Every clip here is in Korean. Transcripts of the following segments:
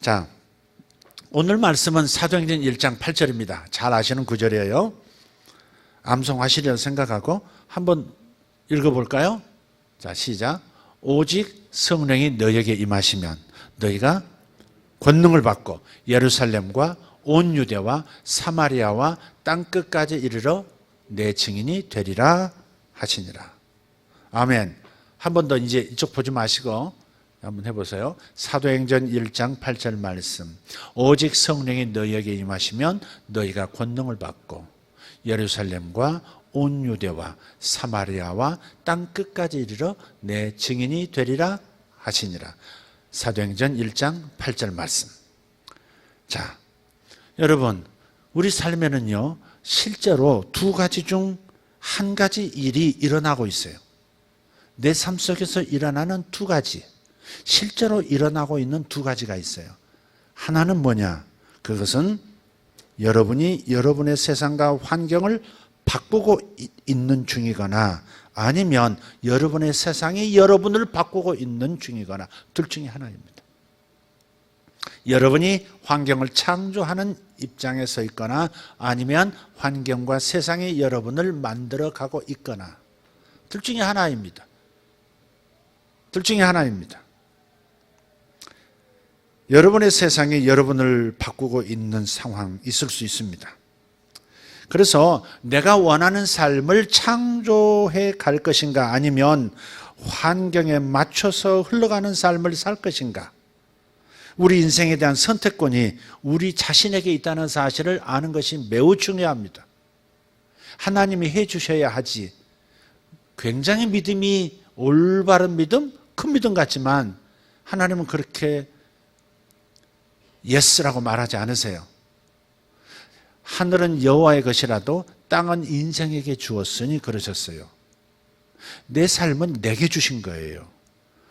자, 오늘 말씀은 사도행전 1장 8절입니다. 잘 아시는 구절이에요. 암송하시리라 생각하고 한번 읽어볼까요? 자, 시작. 오직 성령이 너희에게 임하시면 너희가 권능을 받고 예루살렘과 온 유대와 사마리아와 땅끝까지 이르러 내 증인이 되리라 하시니라. 아멘. 한 번 더 이제 이쪽 보지 마시고 한번 해보세요. 사도행전 1장 8절 말씀. 오직 성령이 너희에게 임하시면 너희가 권능을 받고 예루살렘과 온 유대와 사마리아와 땅끝까지 이르러 내 증인이 되리라 하시니라. 사도행전 1장 8절 말씀. 자, 여러분, 우리 삶에는요, 실제로 두 가지 중 한 가지 일이 일어나고 있어요. 내 삶 속에서 일어나는 두 가지, 실제로 일어나고 있는 두 가지가 있어요. 하나는 뭐냐? 그것은 여러분이 여러분의 세상과 환경을 바꾸고 있는 중이거나 아니면 여러분의 세상이 여러분을 바꾸고 있는 중이거나 둘 중에 하나입니다. 여러분이 환경을 창조하는 입장에 서 있거나 아니면 환경과 세상이 여러분을 만들어가고 있거나 둘 중에 하나입니다. 둘 중에 하나입니다. 여러분의 세상이 여러분을 바꾸고 있는 상황 있을 수 있습니다. 그래서 내가 원하는 삶을 창조해 갈 것인가 아니면 환경에 맞춰서 흘러가는 삶을 살 것인가, 우리 인생에 대한 선택권이 우리 자신에게 있다는 사실을 아는 것이 매우 중요합니다. 하나님이 해 주셔야 하지, 굉장히 믿음이 올바른 믿음, 큰 믿음 같지만 하나님은 그렇게 예스라고 말하지 않으세요. 하늘은 여호와의 것이라도 땅은 인생에게 주었으니 그러셨어요. 내 삶은 내게 주신 거예요.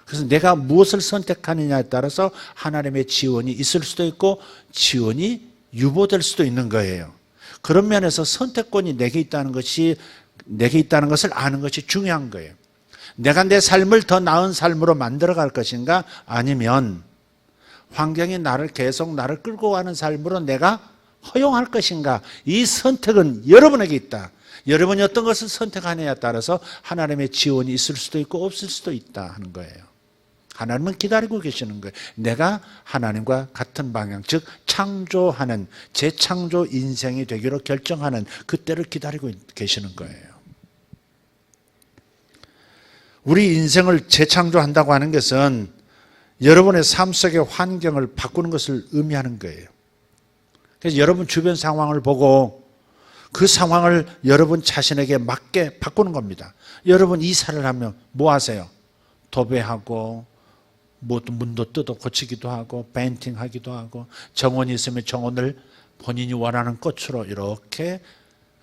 그래서 내가 무엇을 선택하느냐에 따라서 하나님의 지원이 있을 수도 있고 지원이 유보될 수도 있는 거예요. 그런 면에서 선택권이 내게 있다는 것을 아는 것이 중요한 거예요. 내가 내 삶을 더 나은 삶으로 만들어갈 것인가 아니면 환경이 계속 나를 끌고 가는 삶으로 내가 허용할 것인가, 이 선택은 여러분에게 있다. 여러분이 어떤 것을 선택하느냐에 따라서 하나님의 지원이 있을 수도 있고 없을 수도 있다 하는 거예요. 하나님은 기다리고 계시는 거예요. 내가 하나님과 같은 방향, 즉 창조하는, 재창조 인생이 되기로 결정하는 그때를 기다리고 계시는 거예요. 우리 인생을 재창조한다고 하는 것은 여러분의 삶 속의 환경을 바꾸는 것을 의미하는 거예요. 그래서 여러분 주변 상황을 보고 그 상황을 여러분 자신에게 맞게 바꾸는 겁니다. 여러분 이사를 하면 뭐 하세요? 도배하고 문도 뜯어 고치기도 하고 페인팅하기도 하고 정원이 있으면 정원을 본인이 원하는 꽃으로 이렇게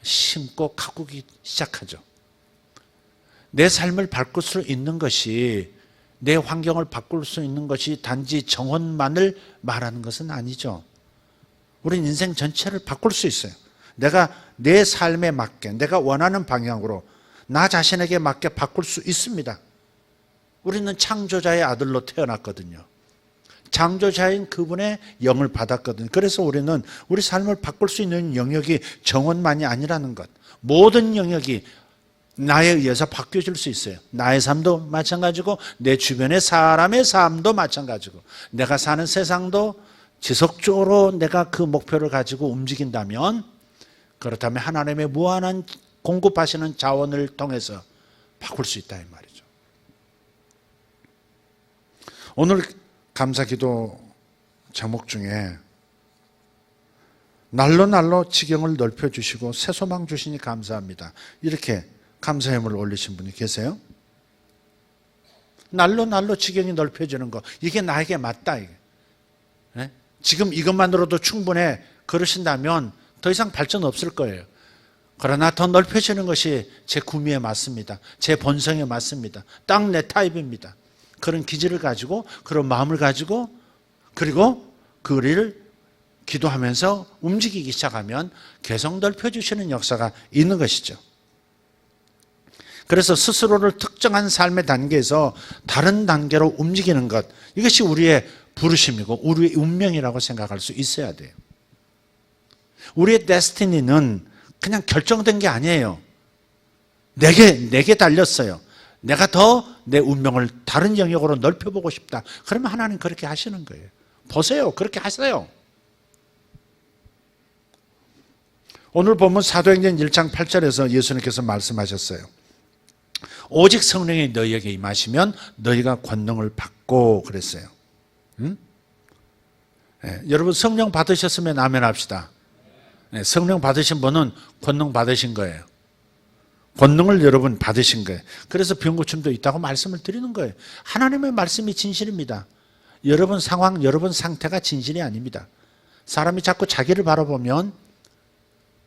심고 가꾸기 시작하죠. 내 삶을 바꿀 수 있는 것이, 내 환경을 바꿀 수 있는 것이 단지 정원만을 말하는 것은 아니죠. 우리는 인생 전체를 바꿀 수 있어요. 내가 내 삶에 맞게, 내가 원하는 방향으로 나 자신에게 맞게 바꿀 수 있습니다. 우리는 창조자의 아들로 태어났거든요. 창조자인 그분의 영을 받았거든요. 그래서 우리는 우리 삶을 바꿀 수 있는 영역이 정원만이 아니라는 것, 모든 영역이 나에 의해서 바뀌어질 수 있어요. 나의 삶도 마찬가지고 내 주변의 사람의 삶도 마찬가지고 내가 사는 세상도 지속적으로 내가 그 목표를 가지고 움직인다면, 그렇다면 하나님의 무한한 공급하시는 자원을 통해서 바꿀 수 있다 이 말이죠. 오늘 감사기도 제목 중에 날로 지경을 넓혀주시고 새소망 주시니 감사합니다, 이렇게 감사함을 올리신 분이 계세요. 날로 지경이 넓혀지는 거, 이게 나에게 맞다. 이게. 네? 지금 이것만으로도 충분해 그러신다면 더 이상 발전 없을 거예요. 그러나 더 넓혀지는 것이 제 구미에 맞습니다. 제 본성에 맞습니다. 딱 내 타입입니다. 그런 기질을 가지고, 그런 마음을 가지고, 그리고 그를 기도하면서 움직이기 시작하면 계속 넓혀주시는 역사가 있는 것이죠. 그래서 스스로를 특정한 삶의 단계에서 다른 단계로 움직이는 것, 이것이 우리의 부르심이고 우리의 운명이라고 생각할 수 있어야 돼요. 우리의 데스티니는 그냥 결정된 게 아니에요. 내게 달렸어요. 내가 더 내 운명을 다른 영역으로 넓혀보고 싶다. 그러면 하나님 그렇게 하시는 거예요. 보세요. 그렇게 하세요. 오늘 보면 사도행전 1장 8절에서 예수님께서 말씀하셨어요. 오직 성령이 너희에게 임하시면 너희가 권능을 받고 그랬어요. 응? 네, 여러분 성령 받으셨으면 아멘 합시다. 네, 성령 받으신 분은 권능 받으신 거예요. 권능을 여러분 받으신 거예요. 그래서 병고침도 있다고 말씀을 드리는 거예요. 하나님의 말씀이 진실입니다. 여러분 상황, 여러분 상태가 진실이 아닙니다. 사람이 자꾸 자기를 바라보면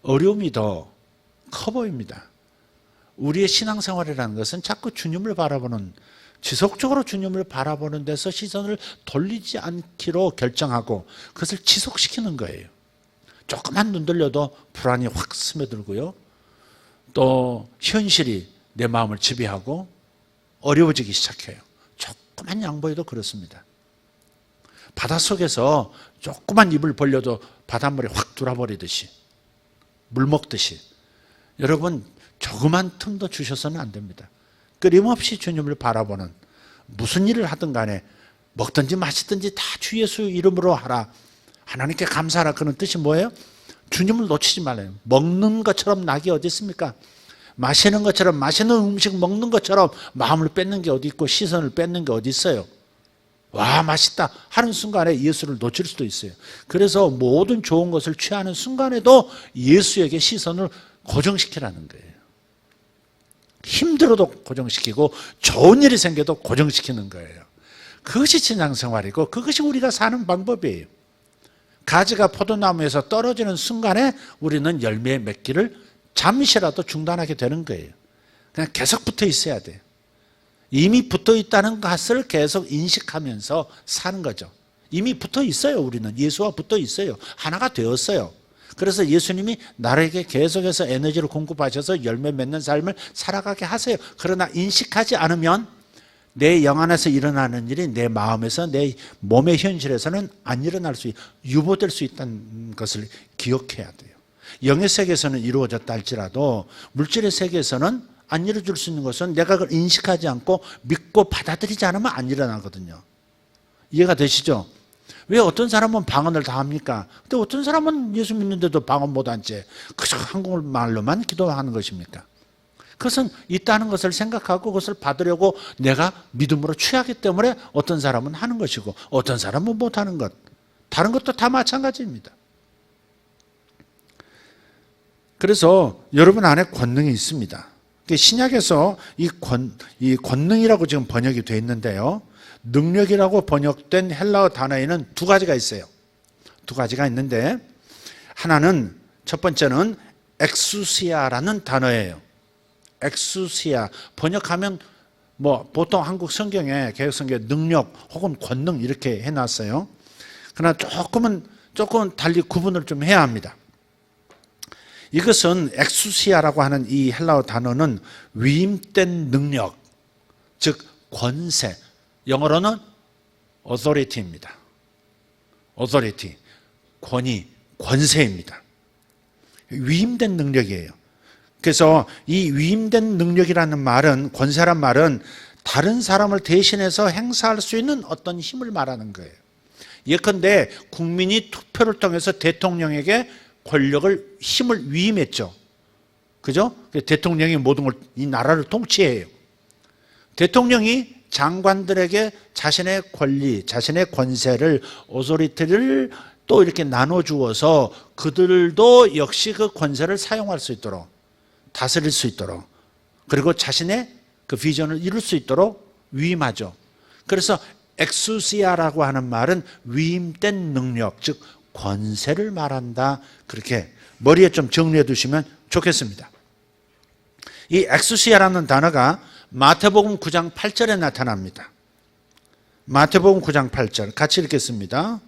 어려움이 더 커 보입니다. 우리의 신앙생활이라는 것은 자꾸 주님을 바라보는, 지속적으로 주님을 바라보는 데서 시선을 돌리지 않기로 결정하고 그것을 지속시키는 거예요. 조금만 눈 돌려도 불안이 확 스며들고요. 또 현실이 내 마음을 지배하고 어려워지기 시작해요. 조그만 양보에도 그렇습니다. 바닷속에서 조그만 입을 벌려도 바닷물이 확 들어버리듯이, 물 먹듯이 여러분 조그만 틈도 주셔서는 안 됩니다. 끊임없이 주님을 바라보는, 무슨 일을 하든 간에 먹든지 마시든지 다 주 예수 이름으로 하라, 하나님께 감사하라. 그런 뜻이 뭐예요? 주님을 놓치지 말아요. 먹는 것처럼 낙이 어디 있습니까? 마시는 것처럼, 맛있는 음식 먹는 것처럼 마음을 뺏는 게 어디 있고 시선을 뺏는 게 어디 있어요? 와 맛있다 하는 순간에 예수를 놓칠 수도 있어요. 그래서 모든 좋은 것을 취하는 순간에도 예수에게 시선을 고정시키라는 거예요. 힘들어도 고정시키고 좋은 일이 생겨도 고정시키는 거예요. 그것이 신앙생활이고 그것이 우리가 사는 방법이에요. 가지가 포도나무에서 떨어지는 순간에 우리는 열매 맺기를 잠시라도 중단하게 되는 거예요. 그냥 계속 붙어 있어야 돼요. 이미 붙어 있다는 것을 계속 인식하면서 사는 거죠. 이미 붙어 있어요. 우리는 예수와 붙어 있어요. 하나가 되었어요. 그래서 예수님이 나에게 계속해서 에너지를 공급하셔서 열매 맺는 삶을 살아가게 하세요. 그러나 인식하지 않으면 내 영 안에서 일어나는 일이 내 마음에서, 내 몸의 현실에서는 안 일어날 수, 유보될 수 있다는 것을 기억해야 돼요. 영의 세계에서는 이루어졌다 할지라도 물질의 세계에서는 안 이루어질 수 있는 것은 내가 그걸 인식하지 않고 믿고 받아들이지 않으면 안 일어나거든요. 이해가 되시죠? 왜 어떤 사람은 방언을 다 합니까? 근데 어떤 사람은 예수 믿는데도 방언 못한 채 그저 한국말로만 기도하는 것입니까? 그것은 있다는 것을 생각하고 그것을 받으려고 내가 믿음으로 취하기 때문에 어떤 사람은 하는 것이고 어떤 사람은 못하는 것, 다른 것도 다 마찬가지입니다. 그래서 여러분 안에 권능이 있습니다. 신약에서 이 권능이라고 지금 번역이 되어 있는데요, 능력이라고 번역된 헬라어 단어에는 두 가지가 있어요. 두 가지가 있는데, 하나는, 첫 번째는 엑수시아라는 단어예요. 엑수시아, 번역하면 보통 한국 성경에, 개역성경에 능력 혹은 권능 이렇게 해놨어요. 그러나 조금은 달리 구분을 좀 해야 합니다. 이것은 엑수시아라고 하는 이 헬라어 단어는 위임된 능력, 즉 권세, 영어로는 authority입니다. authority, 권위, 권세입니다. 위임된 능력이에요. 그래서 이 위임된 능력이라는 말은, 권세란 말은 다른 사람을 대신해서 행사할 수 있는 어떤 힘을 말하는 거예요. 예컨대 국민이 투표를 통해서 대통령에게 권력을, 힘을 위임했죠. 그죠? 대통령이 모든 걸, 이 나라를 통치해요. 대통령이 장관들에게 자신의 권리, 자신의 권세를, 오소리티를 또 이렇게 나눠주어서 그들도 역시 그 권세를 사용할 수 있도록, 다스릴 수 있도록, 그리고 자신의 그 비전을 이룰 수 있도록 위임하죠. 그래서 엑수시아라고 하는 말은 위임된 능력, 즉 권세를 말한다. 그렇게 머리에 좀 정리해 두시면 좋겠습니다. 이 엑수시아라는 단어가 마태복음 9장 8절에 나타납니다. 마태복음 9장 8절 같이 읽겠습니다.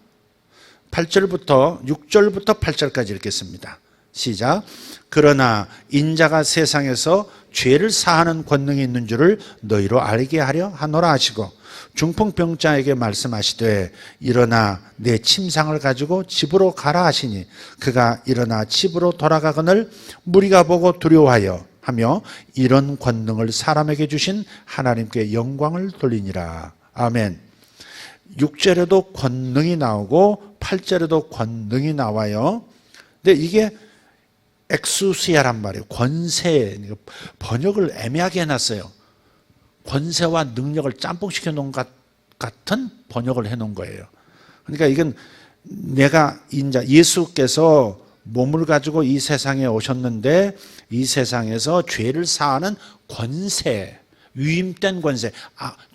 8절부터 6절부터 8절까지 읽겠습니다. 시작. 그러나 인자가 세상에서 죄를 사하는 권능이 있는 줄을 너희로 알게 하려 하노라 하시고 중풍병자에게 말씀하시되 일어나 내 침상을 가지고 집으로 가라 하시니 그가 일어나 집으로 돌아가거늘 무리가 보고 두려워하여 하며 이런 권능을 사람에게 주신 하나님께 영광을 돌리니라. 아멘. 6절에도 권능이 나오고 8절에도 권능이 나와요. 근데 이게 엑수시아란 말이에요. 권세. 번역을 애매하게 해놨어요. 권세와 능력을 짬뽕시켜 놓은 것 같은 번역을 해놓은 거예요. 그러니까 이건 내가 인자, 예수께서 몸을 가지고 이 세상에 오셨는데 이 세상에서 죄를 사하는 권세, 위임된 권세.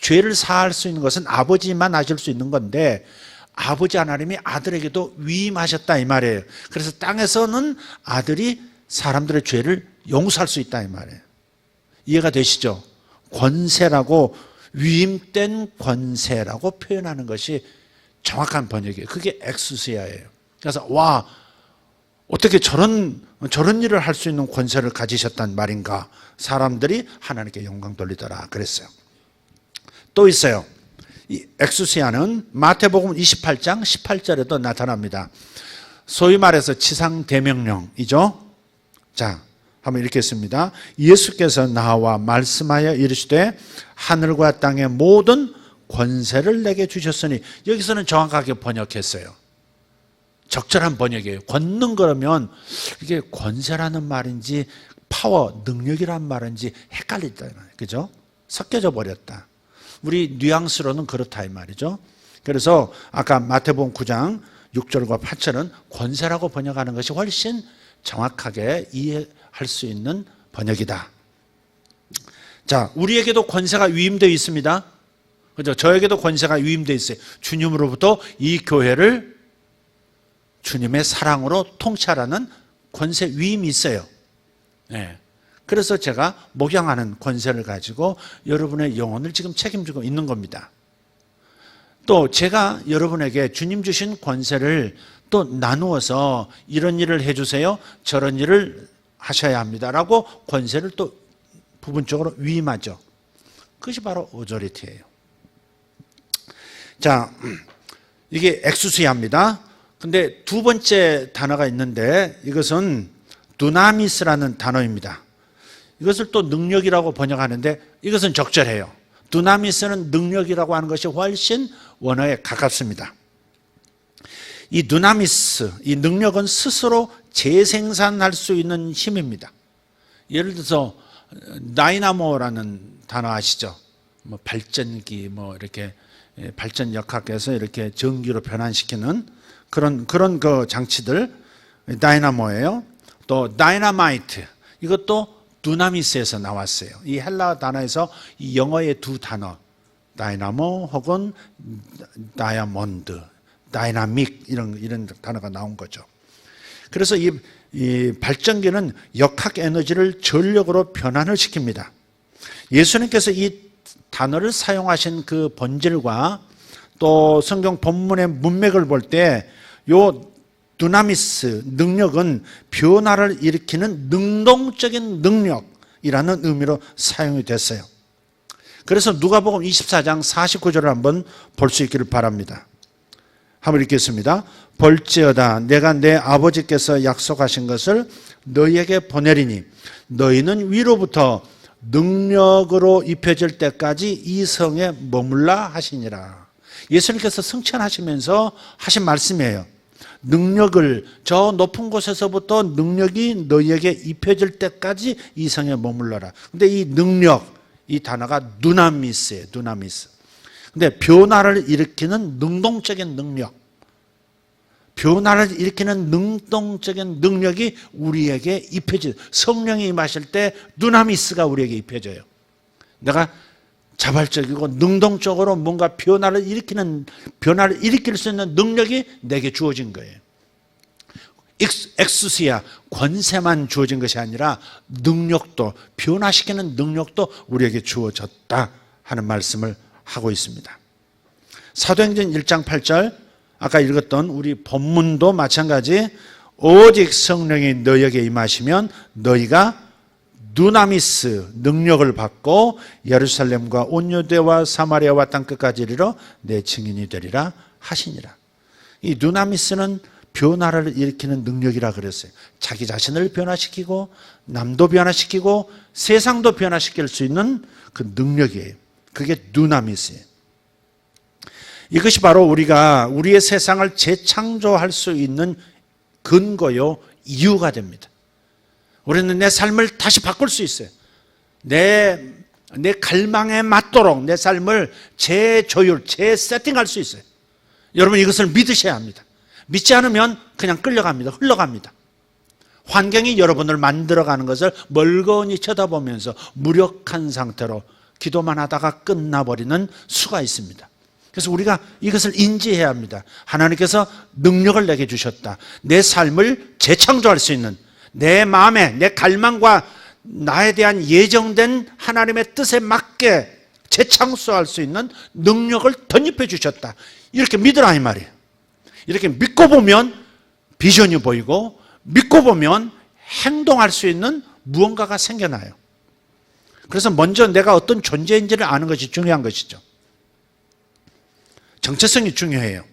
죄를 사할 수 있는 것은 아버지만 하실 수 있는 건데 아버지 하나님이 아들에게도 위임하셨다 이 말이에요. 그래서 땅에서는 아들이 사람들의 죄를 용서할 수 있다 이 말이에요. 이해가 되시죠? 권세라고, 위임된 권세라고 표현하는 것이 정확한 번역이에요. 그게 엑수시아예요. 그래서 와, 어떻게 저런 일을 할 수 있는 권세를 가지셨단 말인가. 사람들이 하나님께 영광 돌리더라 그랬어요. 또 있어요. 이 엑수시아는 마태복음 28장 18절에도 나타납니다. 소위 말해서 지상대명령이죠. 자, 한번 읽겠습니다. 예수께서 나와 말씀하여 이르시되 하늘과 땅의 모든 권세를 내게 주셨으니, 여기서는 정확하게 번역했어요. 적절한 번역이에요. 권능 그러면 이게 권세라는 말인지 파워, 능력이란 말인지 헷갈리다. 그죠? 섞여져 버렸다. 우리 뉘앙스로는 그렇다 이 말이죠. 그래서 아까 마태복음 9장 6절과 8절은 권세라고 번역하는 것이 훨씬 정확하게 이해할 수 있는 번역이다. 자, 우리에게도 권세가 위임되어 있습니다. 그죠? 저에게도 권세가 위임되어 있어요. 주님으로부터 이 교회를 주님의 사랑으로 통찰하는 권세 위임이 있어요. 네. 그래서 제가 목양하는 권세를 가지고 여러분의 영혼을 지금 책임지고 있는 겁니다. 또 제가 여러분에게 주님 주신 권세를 또 나누어서 이런 일을 해주세요, 저런 일을 하셔야 합니다라고 권세를 또 부분적으로 위임하죠. 그것이 바로 오조리티예요. 자, 이게 엑수시아입니다. 근데 두 번째 단어가 있는데 이것은 두나미스라는 단어입니다. 이것을 또 능력이라고 번역하는데 이것은 적절해요. 두나미스는 능력이라고 하는 것이 훨씬 원어에 가깝습니다. 이 두나미스, 이 능력은 스스로 재생산할 수 있는 힘입니다. 예를 들어서 다이나모라는 단어 아시죠? 뭐 발전기, 뭐 이렇게 발전역학에서 이렇게 전기로 변환시키는 그런 그 장치들, 다이나모예요. 또 다이너마이트, 이것도 두나미스에서 나왔어요. 이 헬라 단어에서 이 영어의 두 단어, 다이나모 혹은 다이아몬드, 다이나믹 이런 단어가 나온 거죠. 그래서 이 발전기는 역학 에너지를 전력으로 변환을 시킵니다. 예수님께서 이 단어를 사용하신 그 본질과 또 성경 본문의 문맥을 볼 때 요 두나미스, 능력은 변화를 일으키는 능동적인 능력이라는 의미로 사용이 됐어요. 그래서 누가복음 24장 49절을 한번 볼 수 있기를 바랍니다. 한번 읽겠습니다. 볼지어다 내가 내 아버지께서 약속하신 것을 너희에게 보내리니 너희는 위로부터 능력으로 입혀질 때까지 이 성에 머물라 하시니라. 예수님께서 승천하시면서 하신 말씀이에요. 능력을, 저 높은 곳에서부터 능력이 너희에게 입혀질 때까지 이 성에 머물러라. 근데 이 능력, 이 단어가 두나미스예요. 두나미스. 근데 변화를 일으키는 능동적인 능력, 변화를 일으키는 능동적인 능력이 우리에게 입혀져요. 성령이 임하실 때 두나미스가 우리에게 입혀져요. 내가 자발적이고 능동적으로 뭔가 변화를 일으킬 수 있는 능력이 내게 주어진 거예요. 엑수시아, 권세만 주어진 것이 아니라 능력도, 변화시키는 능력도 우리에게 주어졌다 하는 말씀을 하고 있습니다. 사도행전 1장 8절, 아까 읽었던 우리 본문도 마찬가지 오직 성령이 너희에게 임하시면 너희가 두나미스 능력을 받고 예루살렘과 온 유대와 사마리아와 땅 끝까지 이르러 내 증인이 되리라 하시니라. 이 두나미스는 변화를 일으키는 능력이라 그랬어요. 자기 자신을 변화시키고 남도 변화시키고 세상도 변화시킬 수 있는 그 능력이에요. 그게 두나미스예요. 이것이 바로 우리가 우리의 세상을 재창조할 수 있는 근거요, 이유가 됩니다. 우리는 내 삶을 다시 바꿀 수 있어요. 내 갈망에 맞도록 내 삶을 재조율, 재세팅할 수 있어요. 여러분 이것을 믿으셔야 합니다. 믿지 않으면 그냥 끌려갑니다. 흘러갑니다. 환경이 여러분을 만들어가는 것을 멀거니 쳐다보면서 무력한 상태로 기도만 하다가 끝나버리는 수가 있습니다. 그래서 우리가 이것을 인지해야 합니다. 하나님께서 능력을 내게 주셨다. 내 삶을 재창조할 수 있는, 내 마음에 내 갈망과 나에 대한 예정된 하나님의 뜻에 맞게 재창조할 수 있는 능력을 덧입혀 주셨다. 이렇게 믿으라 이 말이에요. 이렇게 믿고 보면 비전이 보이고 믿고 보면 행동할 수 있는 무언가가 생겨나요. 그래서 먼저 내가 어떤 존재인지를 아는 것이 중요한 것이죠. 정체성이 중요해요.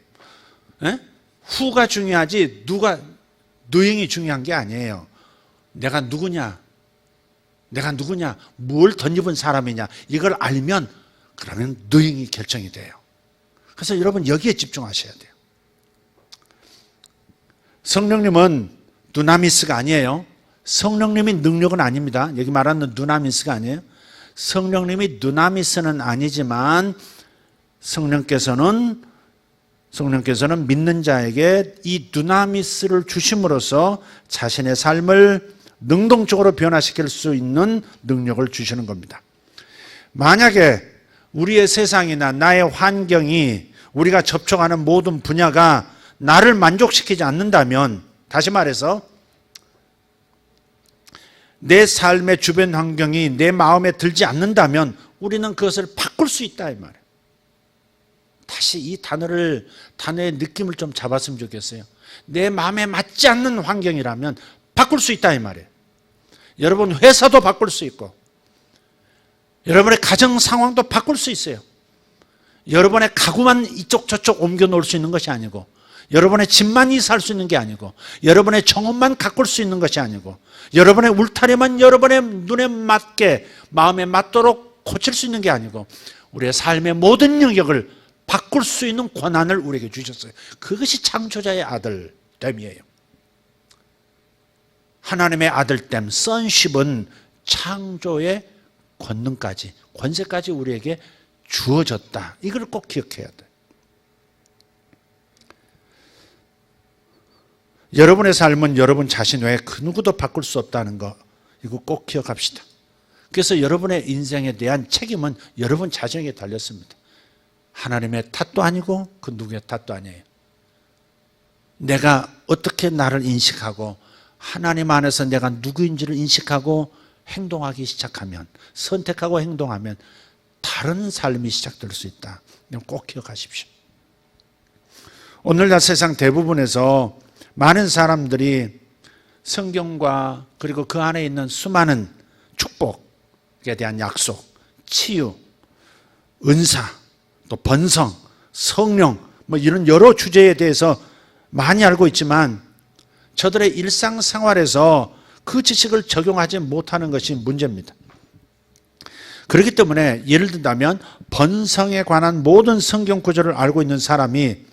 후가 중요하지 누행이 중요한 게 아니에요. 내가 누구냐, 뭘 덧입은 사람이냐, 이걸 알면 그러면 누행이 결정이 돼요. 그래서 여러분 여기에 집중하셔야 돼요. 성령님은 두나미스가 아니에요. 성령님이 능력은 아닙니다. 여기 말하는 두나미스가 아니에요. 성령님이 두나미스는 아니지만 성령께서는 믿는 자에게 이 두나미스를 주심으로써 자신의 삶을 능동적으로 변화시킬 수 있는 능력을 주시는 겁니다. 만약에 우리의 세상이나 나의 환경이 우리가 접촉하는 모든 분야가 나를 만족시키지 않는다면, 다시 말해서 내 삶의 주변 환경이 내 마음에 들지 않는다면 우리는 그것을 바꿀 수 있다 이 말이에요. 다시 이 단어의 느낌을 좀 잡았으면 좋겠어요. 내 마음에 맞지 않는 환경이라면 바꿀 수 있다 이 말이에요. 여러분 회사도 바꿀 수 있고 여러분의 가정 상황도 바꿀 수 있어요. 여러분의 가구만 이쪽 저쪽 옮겨 놓을 수 있는 것이 아니고, 여러분의 집만 이사할 수 있는 게 아니고, 여러분의 정원만 가꿀 수 있는 것이 아니고, 여러분의 울타리만 여러분의 눈에 맞게 마음에 맞도록 고칠 수 있는 게 아니고, 우리의 삶의 모든 영역을 바꿀 수 있는 권한을 우리에게 주셨어요. 그것이 창조자의 아들됨이에요. 하나님의 아들됨, sonship은 창조의 권능까지, 권세까지 우리에게 주어졌다. 이걸 꼭 기억해야 돼요. 여러분의 삶은 여러분 자신 외에 그 누구도 바꿀 수 없다는 거, 이거 꼭 기억합시다. 그래서 여러분의 인생에 대한 책임은 여러분 자신에게 달렸습니다. 하나님의 탓도 아니고 그 누구의 탓도 아니에요. 내가 어떻게 나를 인식하고 하나님 안에서 내가 누구인지를 인식하고 행동하기 시작하면, 선택하고 행동하면 다른 삶이 시작될 수 있다. 꼭 기억하십시오. 오늘날 세상 대부분에서 많은 사람들이 성경과 그리고 그 안에 있는 수많은 축복에 대한 약속, 치유, 은사, 또 번성, 성령, 이런 여러 주제에 대해서 많이 알고 있지만 저들의 일상생활에서 그 지식을 적용하지 못하는 것이 문제입니다. 그렇기 때문에 예를 든다면 번성에 관한 모든 성경 구절을 알고 있는 사람이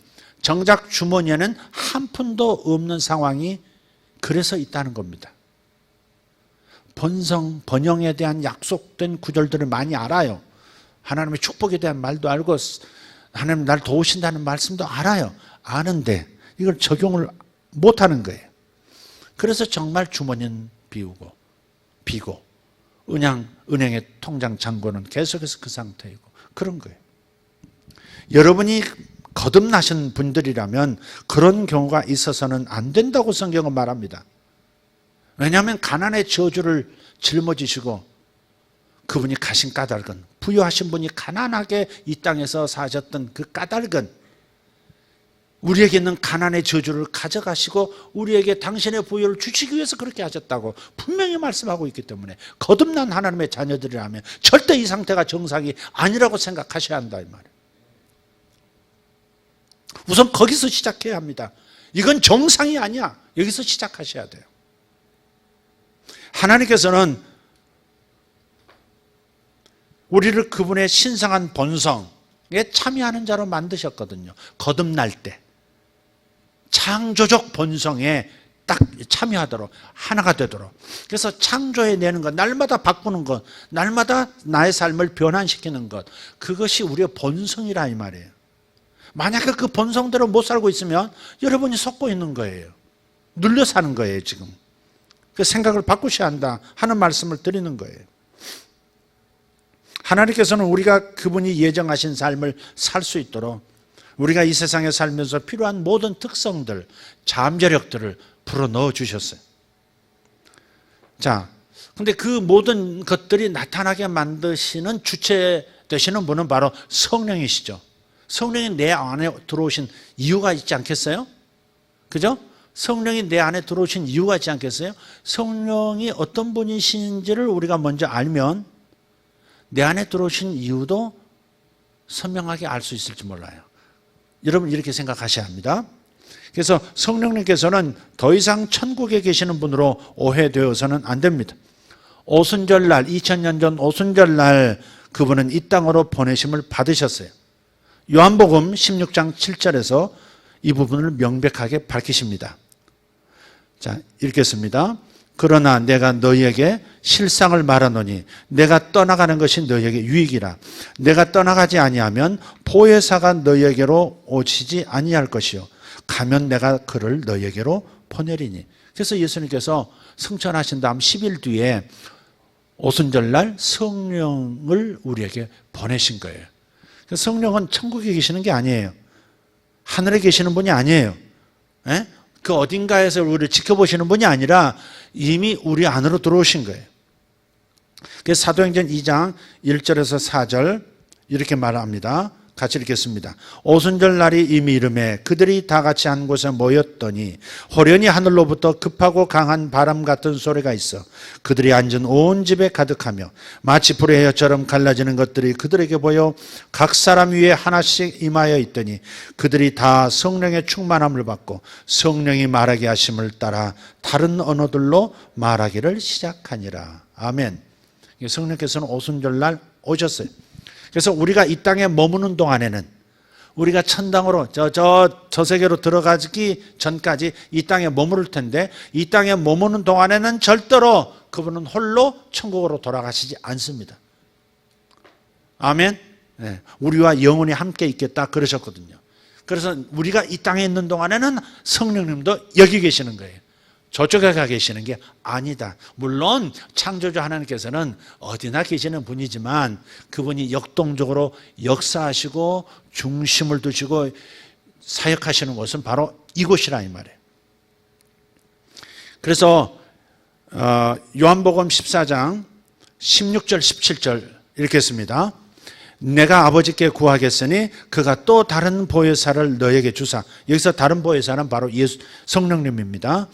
정작 주머니에는 한 푼도 없는 상황이 그래서 있다는 겁니다. 번성, 번영에 대한 약속된 구절들을 많이 알아요. 하나님의 축복에 대한 말도 알고 하나님 날 도우신다는 말씀도 알아요. 아는데 이걸 적용을 못하는 거예요. 그래서 정말 주머니는 비고 은행의 통장 잔고는 계속해서 그 상태이고 그런 거예요. 여러분이 거듭나신 분들이라면 그런 경우가 있어서는 안 된다고 성경은 말합니다. 왜냐하면 가난의 저주를 짊어지시고 그분이 가신 까닭은, 부유하신 분이 가난하게 이 땅에서 사셨던 그 까닭은 우리에게 있는 가난의 저주를 가져가시고 우리에게 당신의 부여를 주시기 위해서 그렇게 하셨다고 분명히 말씀하고 있기 때문에 거듭난 하나님의 자녀들이라면 절대 이 상태가 정상이 아니라고 생각하셔야 한다 이 말이에요. 우선 거기서 시작해야 합니다. 이건 정상이 아니야. 여기서 시작하셔야 돼요. 하나님께서는 우리를 그분의 신성한 본성에 참여하는 자로 만드셨거든요. 거듭날 때 창조적 본성에 딱 참여하도록 하나가 되도록. 그래서 창조해내는 것, 날마다 바꾸는 것, 날마다 나의 삶을 변환시키는 것, 그것이 우리의 본성이라 이 말이에요. 만약에 그 본성대로 못 살고 있으면 여러분이 속고 있는 거예요. 눌려 사는 거예요 지금. 그 생각을 바꾸셔야 한다 하는 말씀을 드리는 거예요. 하나님께서는 우리가 그분이 예정하신 삶을 살 수 있도록 우리가 이 세상에 살면서 필요한 모든 특성들, 잠재력들을 불어넣어 주셨어요. 자, 근데 그 모든 것들이 나타나게 만드시는 주체 되시는 분은 바로 성령이시죠. 성령이 내 안에 들어오신 이유가 있지 않겠어요? 그죠? 성령이 내 안에 들어오신 이유가 있지 않겠어요? 성령이 어떤 분이신지를 우리가 먼저 알면 내 안에 들어오신 이유도 선명하게 알 수 있을지 몰라요. 여러분 이렇게 생각하셔야 합니다. 그래서 성령님께서는 더 이상 천국에 계시는 분으로 오해되어서는 안 됩니다. 오순절날 2000년 전 오순절날 그분은 이 땅으로 보내심을 받으셨어요. 요한복음 16장 7절에서 이 부분을 명백하게 밝히십니다. 자, 읽겠습니다. 그러나 내가 너희에게 실상을 말하노니 내가 떠나가는 것이 너희에게 유익이라. 내가 떠나가지 아니하면 보혜사가 너희에게로 오시지 아니할 것이요 가면 내가 그를 너희에게로 보내리니. 그래서 예수님께서 승천하신 다음 10일 뒤에 오순절날 성령을 우리에게 보내신 거예요. 성령은 천국에 계시는 게 아니에요. 하늘에 계시는 분이 아니에요. 에? 그 어딘가에서 우리를 지켜보시는 분이 아니라 이미 우리 안으로 들어오신 거예요. 그래서 사도행전 2장 1절에서 4절 이렇게 말합니다. 같이 읽겠습니다. 오순절 날이 이미 이르매 그들이 다 같이 한 곳에 모였더니 호련히 하늘로부터 급하고 강한 바람 같은 소리가 있어 그들이 앉은 온 집에 가득하며 마치 불의 혀처럼 갈라지는 것들이 그들에게 보여 각 사람 위에 하나씩 임하여 있더니 그들이 다 성령의 충만함을 받고 성령이 말하게 하심을 따라 다른 언어들로 말하기를 시작하니라. 아멘. 성령께서는 오순절 날 오셨어요. 그래서 우리가 이 땅에 머무는 동안에는 우리가 천당으로 저 세계로 들어가기 전까지 이 땅에 머무를 텐데 이 땅에 머무는 동안에는 절대로 그분은 홀로 천국으로 돌아가시지 않습니다. 아멘. 네, 우리와 영원히 함께 있겠다 그러셨거든요. 그래서 우리가 이 땅에 있는 동안에는 성령님도 여기 계시는 거예요. 저쪽에 가 계시는 게 아니다. 물론 창조주 하나님께서는 어디나 계시는 분이지만 그분이 역동적으로 역사하시고 중심을 두시고 사역하시는 곳은 바로 이곳이라 이 말이에요. 그래서 요한복음 14장 16절 17절 읽겠습니다. 내가 아버지께 구하겠으니 그가 또 다른 보혜사를 너에게 주사. 여기서 다른 보혜사는 바로 예수 성령님입니다.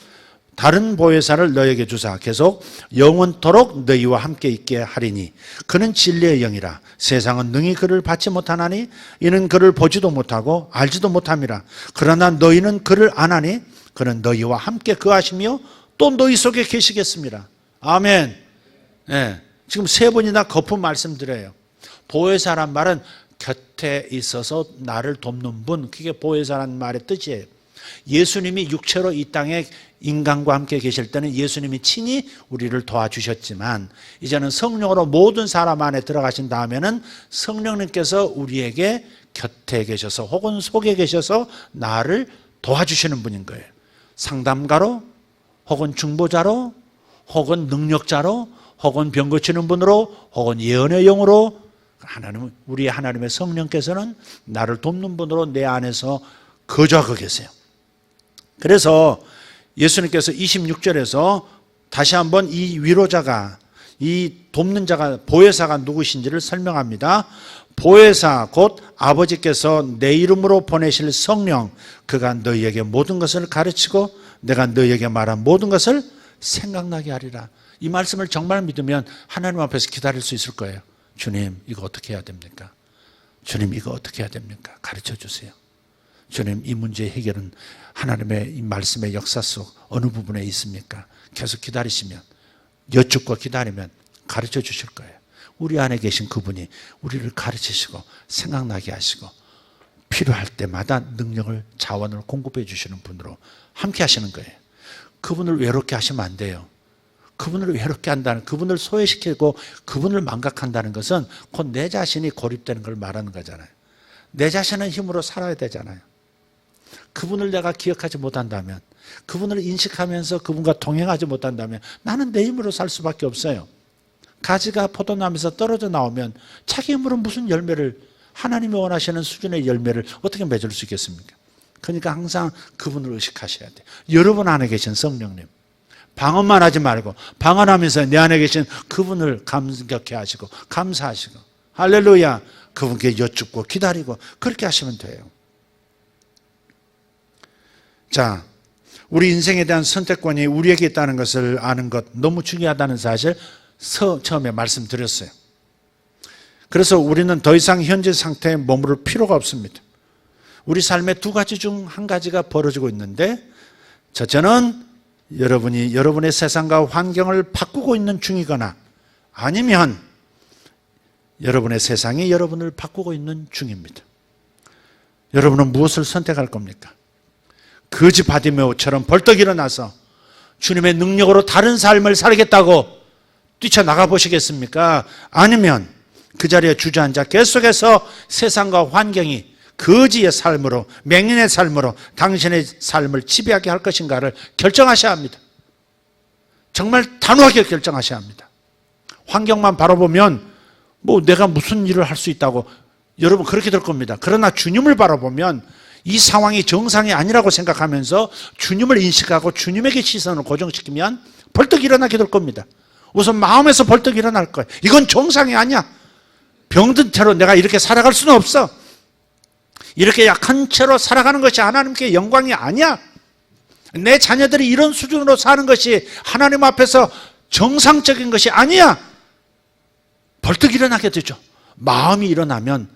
다른 보혜사를 너에게 주사 계속 영원토록 너희와 함께 있게 하리니 그는 진리의 영이라. 세상은 능히 그를 받지 못하나니 이는 그를 보지도 못하고 알지도 못함이라. 그러나 너희는 그를 아나니 그는 너희와 함께 거하시며 또 너희 속에 계시겠습니다. 아멘. 네, 지금 세 번이나 거듭 말씀드려요. 보혜사란 말은 곁에 있어서 나를 돕는 분, 그게 보혜사란 말의 뜻이에요. 예수님이 육체로 이 땅에 인간과 함께 계실 때는 예수님이 친히 우리를 도와주셨지만 이제는 성령으로 모든 사람 안에 들어가신 다음에는 성령님께서 우리에게 곁에 계셔서 혹은 속에 계셔서 나를 도와주시는 분인 거예요. 상담가로 혹은 중보자로 혹은 능력자로 혹은 병 고치는 분으로 혹은 예언의 영으로 하나님, 우리 하나님의 성령께서는 나를 돕는 분으로 내 안에서 거주하고 계세요. 그래서 예수님께서 26절에서 다시 한번 이 위로자가 이 돕는 자가 보혜사가 누구신지를 설명합니다. 보혜사 곧 아버지께서 내 이름으로 보내실 성령, 그가 너희에게 모든 것을 가르치고 내가 너희에게 말한 모든 것을 생각나게 하리라. 이 말씀을 정말 믿으면 하나님 앞에서 기다릴 수 있을 거예요. 주님, 이거 어떻게 해야 됩니까? 주님, 이거 어떻게 해야 됩니까? 가르쳐 주세요. 주님, 이 문제의 해결은 하나님의 이 말씀의 역사 속 어느 부분에 있습니까? 계속 기다리시면, 여쭙고 기다리면 가르쳐 주실 거예요. 우리 안에 계신 그분이 우리를 가르치시고 생각나게 하시고 필요할 때마다 능력을, 자원을 공급해 주시는 분으로 함께 하시는 거예요. 그분을 외롭게 하시면 안 돼요. 그분을 외롭게 한다는, 그분을 소외시키고 그분을 망각한다는 것은 곧 내 자신이 고립되는 걸 말하는 거잖아요. 내 자신의 힘으로 살아야 되잖아요. 그분을 내가 기억하지 못한다면, 그분을 인식하면서 그분과 동행하지 못한다면 나는 내 힘으로 살 수밖에 없어요. 가지가 포도나무에서 떨어져 나오면 자기 힘으로 무슨 열매를, 하나님이 원하시는 수준의 열매를 어떻게 맺을 수 있겠습니까? 그러니까 항상 그분을 의식하셔야 돼요. 여러분 안에 계신 성령님, 방언만 하지 말고 방언하면서 내 안에 계신 그분을 감격해 하시고 감사하시고, 할렐루야, 그분께 여쭙고 기다리고 그렇게 하시면 돼요. 자, 우리 인생에 대한 선택권이 우리에게 있다는 것을 아는 것 너무 중요하다는 사실 처음에 말씀드렸어요. 그래서 우리는 더 이상 현재 상태에 머무를 필요가 없습니다. 우리 삶의 두 가지 중 한 가지가 벌어지고 있는데, 첫째는 여러분이 여러분의 세상과 환경을 바꾸고 있는 중이거나 아니면 여러분의 세상이 여러분을 바꾸고 있는 중입니다. 여러분은 무엇을 선택할 겁니까? 거지 바디메오처럼 벌떡 일어나서 주님의 능력으로 다른 삶을 살겠다고 뛰쳐나가 보시겠습니까? 아니면 그 자리에 주저앉아 계속해서 세상과 환경이 거지의 삶으로, 맹인의 삶으로 당신의 삶을 지배하게 할 것인가를 결정하셔야 합니다. 정말 단호하게 결정하셔야 합니다. 환경만 바라보면 뭐 내가 무슨 일을 할 수 있다고 여러분 그렇게 될 겁니다. 그러나 주님을 바라보면 이 상황이 정상이 아니라고 생각하면서 주님을 인식하고 주님에게 시선을 고정시키면 벌떡 일어나게 될 겁니다. 우선 마음에서 벌떡 일어날 거예요. 이건 정상이 아니야. 병든 채로 내가 이렇게 살아갈 수는 없어. 이렇게 약한 채로 살아가는 것이 하나님께 영광이 아니야. 내 자녀들이 이런 수준으로 사는 것이 하나님 앞에서 정상적인 것이 아니야. 벌떡 일어나게 되죠. 마음이 일어나면,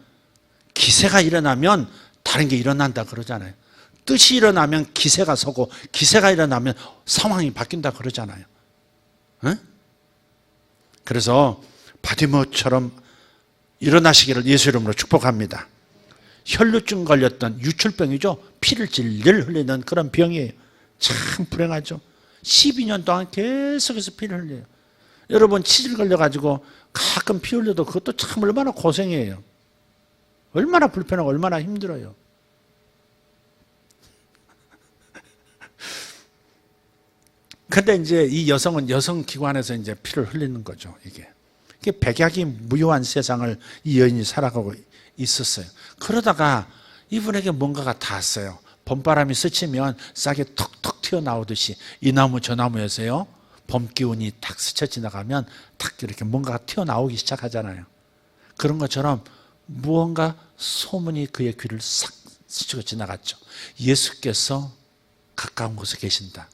기세가 일어나면 다른 게 일어난다 그러잖아요. 뜻이 일어나면 기세가 서고, 기세가 일어나면 상황이 바뀐다 그러잖아요. 응? 그래서 바디메오처럼 일어나시기를 예수 이름으로 축복합니다. 혈루증 걸렸던 유출병이죠. 피를 질질 흘리는 그런 병이에요. 참 불행하죠. 12년 동안 계속해서 피를 흘려요. 여러분 치질 걸려가지고 가끔 피 흘려도 그것도 참 얼마나 고생이에요. 얼마나 불편하고 얼마나 힘들어요. 근데 이제 이 여성은 여성기관에서 이제 피를 흘리는 거죠. 이게 백약이 무효한 세상을 이 여인이 살아가고 있었어요. 그러다가 이분에게 뭔가가 닿았어요. 봄바람이 스치면 싹이 턱턱 튀어나오듯이 이 나무 저 나무에서요, 봄 기운이 탁 스쳐 지나가면 탁 이렇게 뭔가가 튀어나오기 시작하잖아요. 그런 것처럼 무언가 소문이 그의 귀를 싹 스치고 지나갔죠. 예수께서 가까운 곳에 계신다.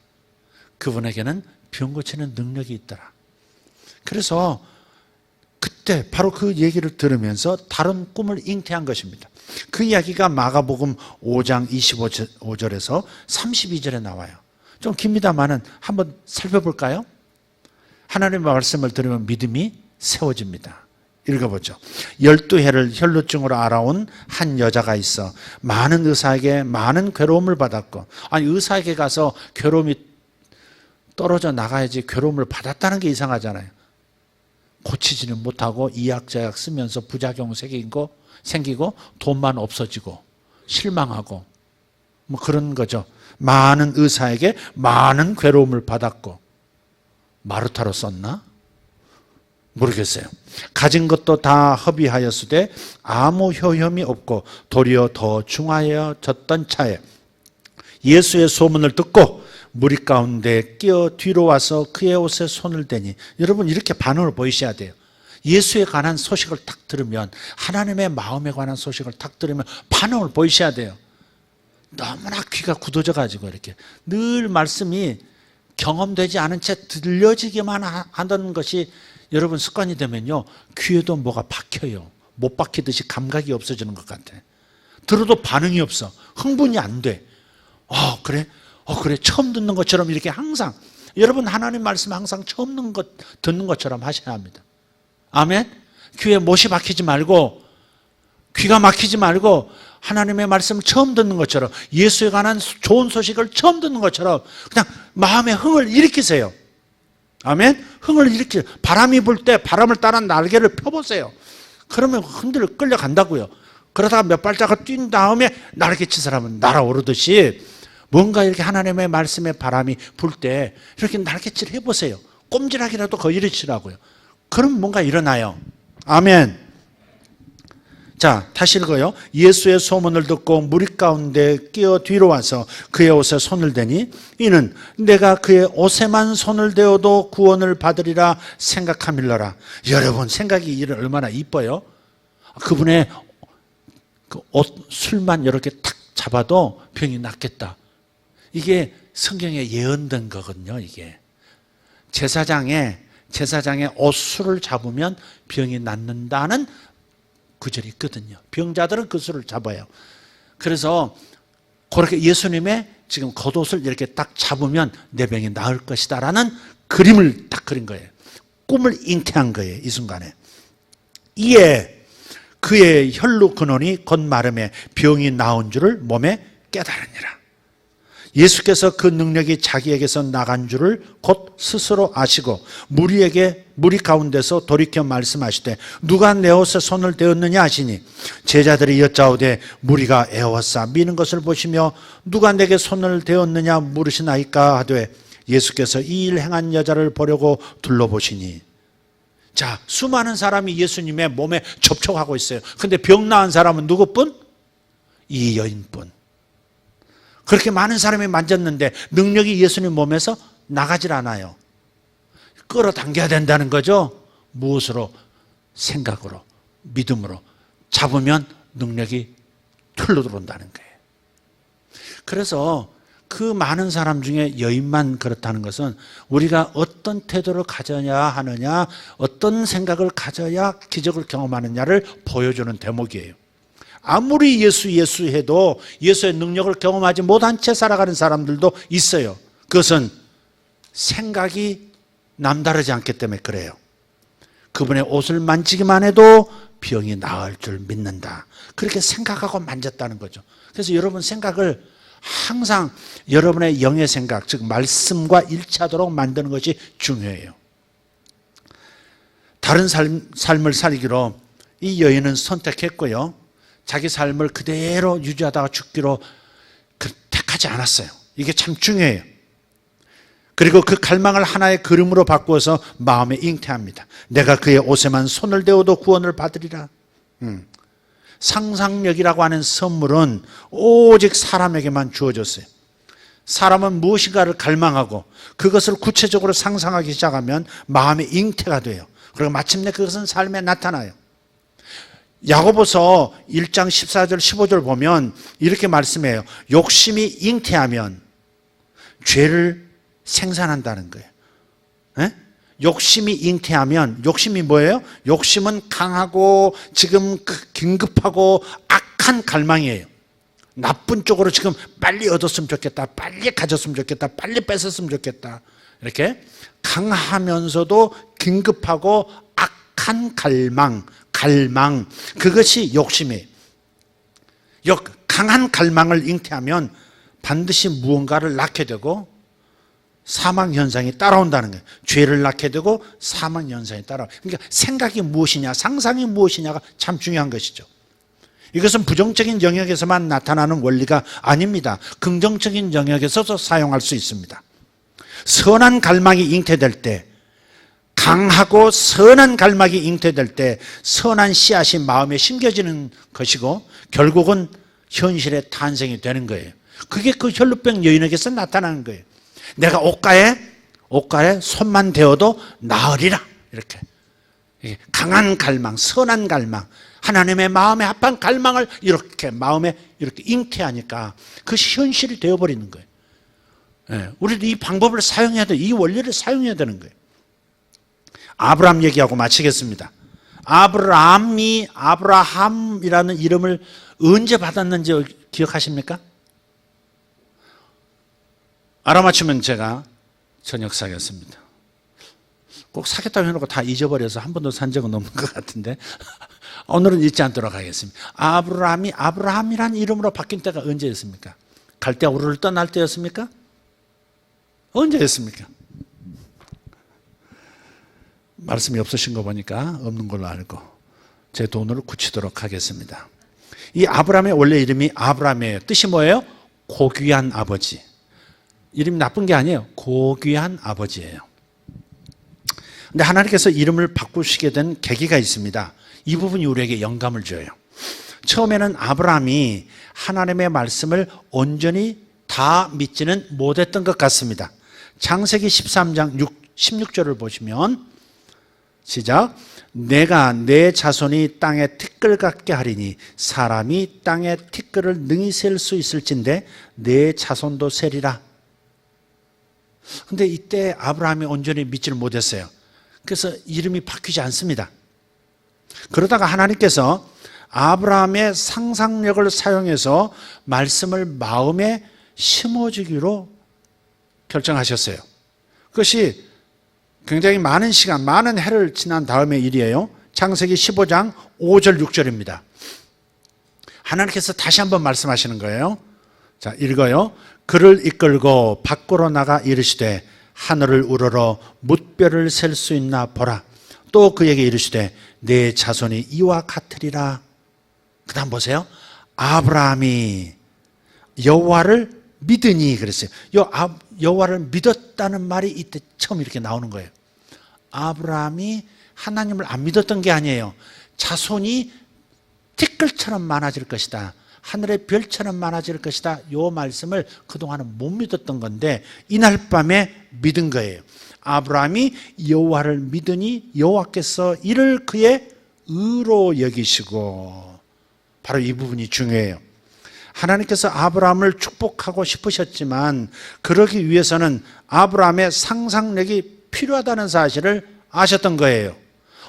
그분에게는 병 고치는 능력이 있더라. 그래서 그때 바로 그 얘기를 들으면서 다른 꿈을 잉태한 것입니다. 그 이야기가 마가복음 5장 25절에서 32절에 나와요. 좀 깁니다만은 한번 살펴볼까요? 하나님의 말씀을 들으면 믿음이 세워집니다. 읽어보죠. 12해를 혈루증으로 알아온 한 여자가 있어 많은 의사에게 많은 괴로움을 받았고, 아니 의사에게 가서 괴로움이 떨어져 나가야지 괴로움을 받았다는 게 이상하잖아요. 고치지는 못하고 이약저약 쓰면서 부작용 생기고 돈만 없어지고 실망하고 뭐 그런 거죠. 많은 의사에게 많은 괴로움을 받았고, 마르타로 썼나? 모르겠어요. 가진 것도 다 허비하였으되 아무 효험이 없고 도리어 더 중하여졌던 차에 예수의 소문을 듣고 무리 가운데 끼어 뒤로 와서 그의 옷에 손을 대니, 여러분 이렇게 반응을 보이셔야 돼요. 예수에 관한 소식을 딱 들으면, 하나님의 마음에 관한 소식을 딱 들으면 반응을 보이셔야 돼요. 너무나 귀가 굳어져 가지고 이렇게 늘 말씀이 경험되지 않은 채 들려지기만 하는 것이 여러분 습관이 되면요, 귀에도 뭐가 박혀요. 못 박히듯이 감각이 없어지는 것 같아. 들어도 반응이 없어. 흥분이 안 돼. 그래? 그래. 처음 듣는 것처럼 이렇게 항상, 여러분 하나님 말씀 항상 처음 듣는 것처럼 하셔야 합니다. 아멘? 귀에 못이 박히지 말고, 귀가 막히지 말고, 하나님의 말씀을 처음 듣는 것처럼, 예수에 관한 좋은 소식을 처음 듣는 것처럼 그냥 마음에 흥을 일으키세요. 아멘? 흥을 일으키세요. 바람이 불 때 바람을 따라 날개를 펴보세요. 그러면 끌려간다고요. 그러다가 몇 발자국 뛴 다음에 날개친 사람은 날아오르듯이, 뭔가 이렇게 하나님의 말씀에 바람이 불 때 이렇게 날개질 해보세요. 꼼지락이라도 거이르치라고요. 그럼 뭔가 일어나요. 아멘. 자, 다시 읽어요. 예수의 소문을 듣고 무리 가운데 끼어 뒤로 와서 그의 옷에 손을 대니, 이는 내가 그의 옷에만 손을 대어도 구원을 받으리라 생각함일러라. 여러분 생각이 얼마나 이뻐요. 그분의 그 옷 술만 이렇게 탁 잡아도 병이 낫겠다. 이게 성경에 예언된 거거든요. 이게 제사장의 옷술을 잡으면 병이 낫는다는 구절이 있거든요. 병자들은 그 술을 잡아요. 그래서 그렇게 예수님의 지금 겉옷을 이렇게 딱 잡으면 내 병이 나을 것이다 라는 그림을 딱 그린 거예요. 꿈을 잉태한 거예요. 이 순간에. 이에 그의 혈루 근원이 곧 마름에 병이 나은 줄을 몸에 깨달으니라. 예수께서 그 능력이 자기에게서 나간 줄을 곧 스스로 아시고 무리 가운데서 돌이켜 말씀하시되, 누가 내 옷에 손을 대었느냐 하시니, 제자들이 여짜오되 무리가 에워싸 미는 것을 보시며 누가 내게 손을 대었느냐 물으시나이까 하되, 예수께서 이 일 행한 여자를 보려고 둘러보시니. 자, 수많은 사람이 예수님의 몸에 접촉하고 있어요. 근데 병 나은 사람은 누구뿐? 이 여인뿐. 그렇게 많은 사람이 만졌는데 능력이 예수님 몸에서 나가질 않아요. 끌어당겨야 된다는 거죠. 무엇으로? 생각으로, 믿음으로 잡으면 능력이 툴로 들어온다는 거예요. 그래서 그 많은 사람 중에 여인만 그렇다는 것은, 우리가 어떤 태도를 가져야 하느냐, 어떤 생각을 가져야 기적을 경험하느냐를 보여주는 대목이에요. 아무리 예수 해도 예수의 능력을 경험하지 못한 채 살아가는 사람들도 있어요. 그것은 생각이 남다르지 않기 때문에 그래요. 그분의 옷을 만지기만 해도 병이 나을 줄 믿는다. 그렇게 생각하고 만졌다는 거죠. 그래서 여러분 생각을 항상 여러분의 영의 생각, 즉 말씀과 일치하도록 만드는 것이 중요해요. 다른 삶을 살기로 이 여인은 선택했고요, 자기 삶을 그대로 유지하다가 죽기로 택하지 않았어요. 이게 참 중요해요. 그리고 그 갈망을 하나의 그림으로 바꾸어서 마음에 잉태합니다. 내가 그의 옷에만 손을 대어도 구원을 받으리라. 상상력이라고 하는 선물은 오직 사람에게만 주어졌어요. 사람은 무엇인가를 갈망하고 그것을 구체적으로 상상하기 시작하면 마음에 잉태가 돼요. 그리고 마침내 그것은 삶에 나타나요. 야고보서 1장 14절 15절 보면 이렇게 말씀해요. 욕심이 잉태하면 죄를 생산한다는 거예요. 에? 욕심이 잉태하면, 욕심이 뭐예요? 욕심은 강하고 지금 긴급하고 악한 갈망이에요. 나쁜 쪽으로 지금 빨리 얻었으면 좋겠다, 빨리 가졌으면 좋겠다, 빨리 뺏었으면 좋겠다, 이렇게 강하면서도 긴급하고 악한 갈망, 그것이 욕심이에요. 강한 갈망을 잉태하면 반드시 무언가를 낳게 되고 사망 현상이 따라온다는 거예요. 죄를 낳게 되고 사망 현상이 따라와요. 그러니까 생각이 무엇이냐, 상상이 무엇이냐가 참 중요한 것이죠. 이것은 부정적인 영역에서만 나타나는 원리가 아닙니다. 긍정적인 영역에서도 사용할 수 있습니다. 선한 갈망이 잉태될 때, 강하고 선한 갈망이 잉태될 때 선한 씨앗이 마음에 심겨지는 것이고 결국은 현실의 탄생이 되는 거예요. 그게 그 혈루병 여인에게서 나타나는 거예요. 내가 옷가에 손만 대어도 나으리라. 이렇게 강한 갈망, 선한 갈망, 하나님의 마음에 합한 갈망을 이렇게 마음에 이렇게 잉태하니까 그것이 현실이 되어버리는 거예요. 우리도 이 방법을 사용해야 돼. 이 원리를 사용해야 되는 거예요. 아브라함 얘기하고 마치겠습니다. 아브라함이라는 이름을 언제 받았는지 기억하십니까? 알아맞히면 제가 저녁 사겠습니다. 꼭 사겠다고 해놓고 다 잊어버려서 한 번도 산 적은 없는 것 같은데 오늘은 잊지 않도록 하겠습니다. 아브라함이 아브라함이라는 이름으로 바뀐 때가 언제였습니까? 갈대아 우르를 떠날 때였습니까? 언제였습니까? 말씀이 없으신 거 보니까 없는 걸로 알고 제 돈으로 굳히도록 하겠습니다. 이 아브라함의 원래 이름이 아브라함이에요. 뜻이 뭐예요? 고귀한 아버지. 이름이 나쁜 게 아니에요. 고귀한 아버지예요. 근데 하나님께서 이름을 바꾸시게 된 계기가 있습니다. 이 부분이 우리에게 영감을 줘요. 처음에는 아브라함이 하나님의 말씀을 온전히 다 믿지는 못했던 것 같습니다. 창세기 13장 16절을 보시면 시작. 내가 내 자손이 땅에 티끌 같게 하리니 사람이 땅에 티끌을 능히 셀 수 있을진데 내 자손도 세리라. 근데 이때 아브라함이 온전히 믿지를 못했어요. 그래서 이름이 바뀌지 않습니다. 그러다가 하나님께서 아브라함의 상상력을 사용해서 말씀을 마음에 심어주기로 결정하셨어요. 그것이 굉장히 많은 시간, 많은 해를 지난 다음의 일이에요. 창세기 15장 5절 6절입니다. 하나님께서 다시 한번 말씀하시는 거예요. 자, 읽어요. 그를 이끌고 밖으로 나가 이르시되 하늘을 우러러 뭇별을 셀 수 있나 보라. 또 그에게 이르시되 내 자손이 이와 같으리라. 그 다음 보세요. 아브라함이 여호와를 믿으니 그랬어요. 여호와를 믿었다는 말이 이때 처음 이렇게 나오는 거예요. 아브라함이 하나님을 안 믿었던 게 아니에요. 자손이 티끌처럼 많아질 것이다. 하늘의 별처럼 많아질 것이다. 이 말씀을 그동안은 못 믿었던 건데 이날 밤에 믿은 거예요. 아브라함이 여호와를 믿으니 여호와께서 이를 그의 의로 여기시고, 바로 이 부분이 중요해요. 하나님께서 아브라함을 축복하고 싶으셨지만 그러기 위해서는 아브라함의 상상력이 필요하다는 사실을 아셨던 거예요.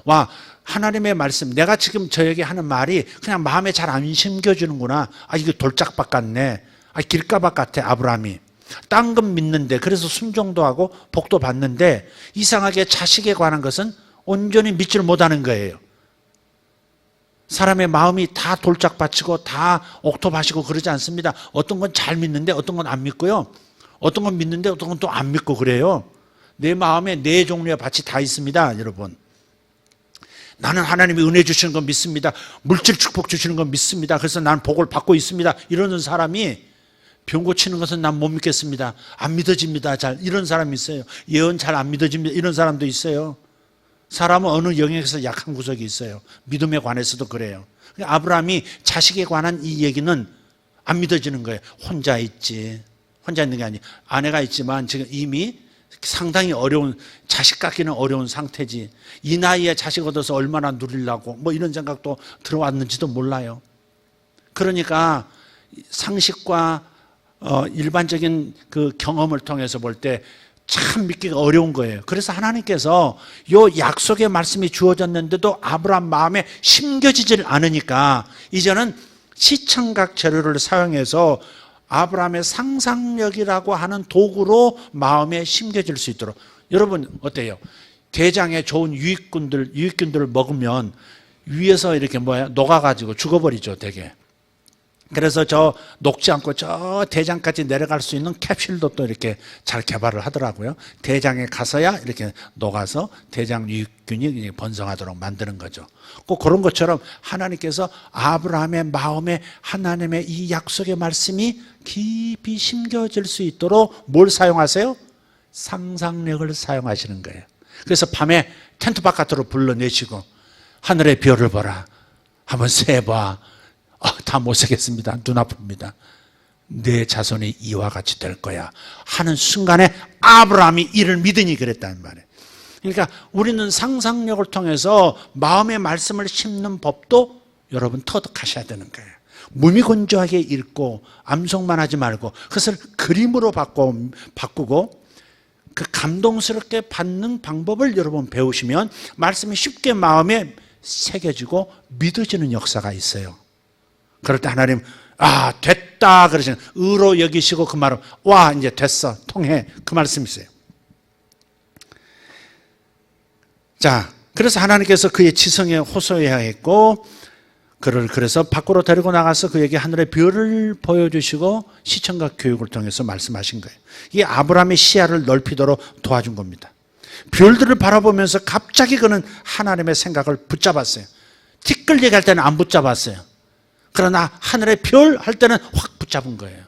와, 하나님의 말씀, 내가 지금 저에게 하는 말이 그냥 마음에 잘 안 심겨주는구나. 아, 이거 돌짝밭 같네. 아, 길가밭 같아, 아브라함이. 딴 건 믿는데, 그래서 순종도 하고 복도 받는데 이상하게 자식에 관한 것은 온전히 믿지를 못하는 거예요. 사람의 마음이 다 돌짝밭이고 다 옥토밭이고 그러지 않습니다. 어떤 건 잘 믿는데 어떤 건 안 믿고요. 어떤 건 믿는데 어떤 건 또 안 믿고 그래요. 내 마음에 네 종류의 밭이 다 있습니다, 여러분. 나는 하나님이 은혜 주시는 건 믿습니다. 물질 축복 주시는 건 믿습니다. 그래서 나는 복을 받고 있습니다. 이러는 사람이 병 고치는 것은 난 못 믿겠습니다. 안 믿어집니다. 잘. 이런 사람이 있어요. 예언 잘 안 믿어집니다. 이런 사람도 있어요. 사람은 어느 영역에서 약한 구석이 있어요. 믿음에 관해서도 그래요. 아브라함이 자식에 관한 이 얘기는 안 믿어지는 거예요. 혼자 있지. 혼자 있는 게 아니에요. 아내가 있지만 지금 이미 상당히 어려운, 자식 갖기는 어려운 상태지. 이 나이에 자식 얻어서 얼마나 누리려고 뭐 이런 생각도 들어왔는지도 몰라요. 그러니까 상식과 일반적인 그 경험을 통해서 볼 때 참 믿기가 어려운 거예요. 그래서 하나님께서 요 약속의 말씀이 주어졌는데도 아브라함 마음에 심겨지질 않으니까 이제는 시청각 재료를 사용해서 아브라함의 상상력이라고 하는 도구로 마음에 심겨질 수 있도록. 여러분 어때요? 대장에 좋은 유익균들을 먹으면 위에서 이렇게 녹아가지고 죽어버리죠, 되게. 그래서 저 녹지 않고 저 대장까지 내려갈 수 있는 캡슐도 또 이렇게 잘 개발을 하더라고요. 대장에 가서야 이렇게 녹아서 대장 유익균이 번성하도록 만드는 거죠. 꼭 그런 것처럼 하나님께서 아브라함의 마음에 하나님의 이 약속의 말씀이 깊이 심겨질 수 있도록 뭘 사용하세요? 상상력을 사용하시는 거예요. 그래서 밤에 텐트 바깥으로 불러내시고 하늘의 별을 보라. 한번 세봐. 다 못 세겠습니다. 눈 아픕니다. 내 자손이 이와 같이 될 거야 하는 순간에 아브라함이 이를 믿으니 그랬다는 말이에요. 그러니까 우리는 상상력을 통해서 마음의 말씀을 심는 법도 여러분 터득하셔야 되는 거예요. 무미건조하게 읽고 암송만 하지 말고 그것을 그림으로 바꾸고 그 감동스럽게 받는 방법을 여러분 배우시면 말씀이 쉽게 마음에 새겨지고 믿어지는 역사가 있어요. 그럴 때 하나님 됐다 그러시는 의로 여기시고 그 말은 와 이제 됐어 통해 그 말씀이 있어요. 자, 그래서 하나님께서 그의 지성에 호소해야했고 그를 그래서 밖으로 데리고 나가서 그에게 하늘의 별을 보여주시고 시청각 교육을 통해서 말씀하신 거예요. 이게 아브라함의 시야를 넓히도록 도와준 겁니다. 별들을 바라보면서 갑자기 그는 하나님의 생각을 붙잡았어요. 티끌 얘기할 때는 안 붙잡았어요. 그러나 하늘의 별 할 때는 확 붙잡은 거예요.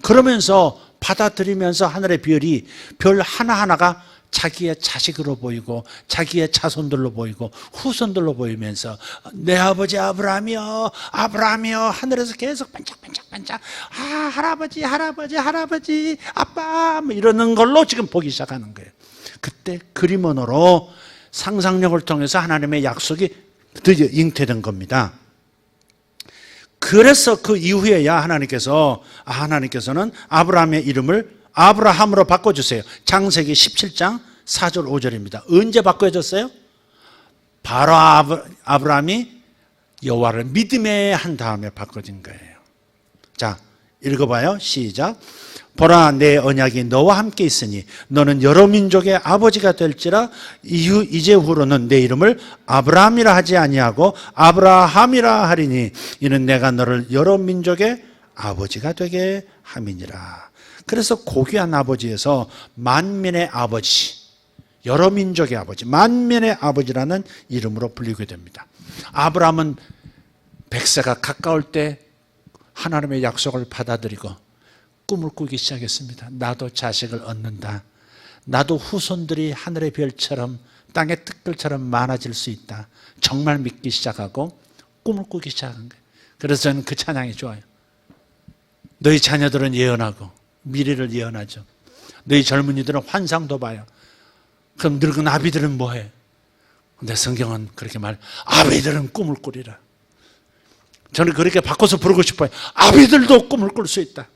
그러면서 받아들이면서 하늘의 별이 별 하나하나가 자기의 자식으로 보이고 자기의 자손들로 보이고 후손들로 보이면서 내 아버지 아브라함이여 아브라함이여 하늘에서 계속 반짝반짝반짝 할아버지 아빠 뭐 이러는 걸로 지금 보기 시작하는 거예요. 그때 그림 언어로 상상력을 통해서 하나님의 약속이 드디어 잉태된 겁니다. 그래서 그 이후에야 하나님께서는 아브라함의 이름을 아브라함으로 바꿔주세요. 창세기 17장 4절 5절입니다. 언제 바꿔줬어요? 바로 아브라함이 여호와를 믿음에 한 다음에 바꿔진 거예요. 자, 읽어봐요. 시작. 보라 내 언약이 너와 함께 있으니 너는 여러 민족의 아버지가 될지라 이제후로는 내 이름을 아브라함이라 하지 아니하고 아브라함이라 하리니 이는 내가 너를 여러 민족의 아버지가 되게 함이니라. 그래서 고귀한 아버지에서 만민의 아버지, 여러 민족의 아버지, 만민의 아버지라는 이름으로 불리게 됩니다. 아브라함은 100세가 가까울 때 하나님의 약속을 받아들이고 꿈을 꾸기 시작했습니다. 나도 자식을 얻는다. 나도 후손들이 하늘의 별처럼 땅의 뜰들처럼 많아질 수 있다. 정말 믿기 시작하고 꿈을 꾸기 시작한 거예요. 그래서 저는 그 찬양이 좋아요. 너희 자녀들은 예언하고 미래를 예언하죠. 너희 젊은이들은 환상도 봐요. 그럼 늙은 아비들은 뭐해? 근데 성경은 그렇게 아비들은 꿈을 꾸리라. 저는 그렇게 바꿔서 부르고 싶어요. 아비들도 꿈을 꿀 수 있다.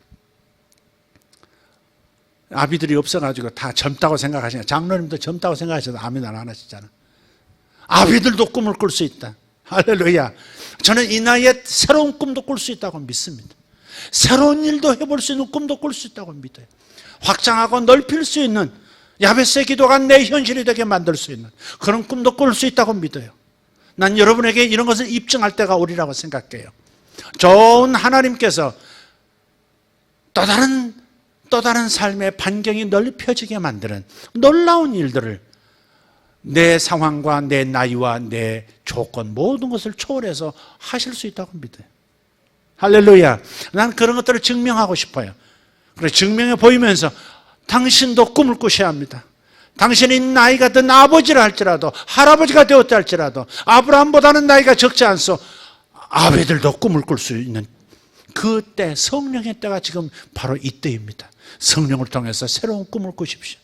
아비들이 없어가지고 다 젊다고 생각하시냐. 장로님도 젊다고 생각하셔서 아멘 안 하시잖아. 아비들도 꿈을 꿀 수 있다. 할렐루야. 저는 이 나이에 새로운 꿈도 꿀 수 있다고 믿습니다. 새로운 일도 해볼 수 있는 꿈도 꿀 수 있다고 믿어요. 확장하고 넓힐 수 있는 야베스의 기도가 내 현실이 되게 만들 수 있는 그런 꿈도 꿀 수 있다고 믿어요. 난 여러분에게 이런 것을 입증할 때가 오리라고 생각해요. 좋은 하나님께서 또 다른 삶의 반경이 넓혀지게 만드는 놀라운 일들을 내 상황과 내 나이와 내 조건 모든 것을 초월해서 하실 수 있다고 믿어요. 할렐루야. 난 그런 것들을 증명하고 싶어요. 그래서 증명해 보이면서 당신도 꿈을 꾸셔야 합니다. 당신이 나이가 든 아버지라 할지라도 할아버지가 되었다 할지라도 아브라함보다는 나이가 적지 않소. 아비들도 꿈을 꿀 수 있는 그때 성령의 때가 지금 바로 이때입니다. 성령을 통해서 새로운 꿈을 꾸십시오.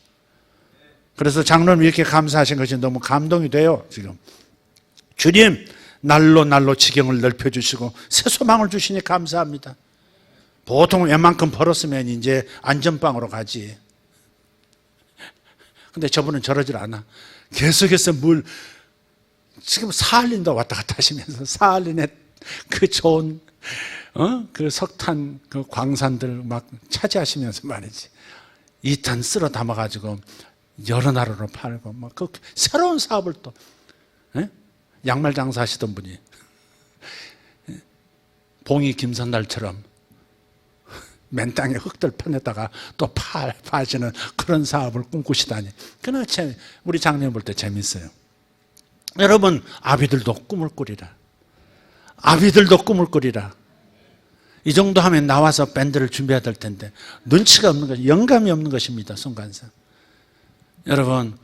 그래서 장로님 이렇게 감사하신 것이 너무 감동이 돼요. 지금 주님 날로 지경을 넓혀주시고 새 소망을 주시니 감사합니다. 보통 웬만큼 벌었으면 이제 안전빵으로 가지. 근데 저분은 저러질 않아. 계속해서 지금 사할린도 왔다 갔다 하시면서 사할린의 그 좋은 그 석탄 그 광산들 막 차지하시면서 말이지. 2탄 쓸어 담아가지고 여러 나라로 팔고 막 그 새로운 사업을 또 양말 장사하시던 분이 봉이 김선달처럼 맨 땅에 흙들 파내다가 또 파시는 그런 사업을 꿈꾸시다니. 그러나 우리 장로님 볼 때 재밌어요. 여러분 아비들도 꿈을 꾸리라. 아비들도 꿈을 꾸리라. 이 정도 하면 나와서 밴드를 준비해야 될 텐데 눈치가 없는 것이 영감이 없는 것입니다. 순간상. 여러분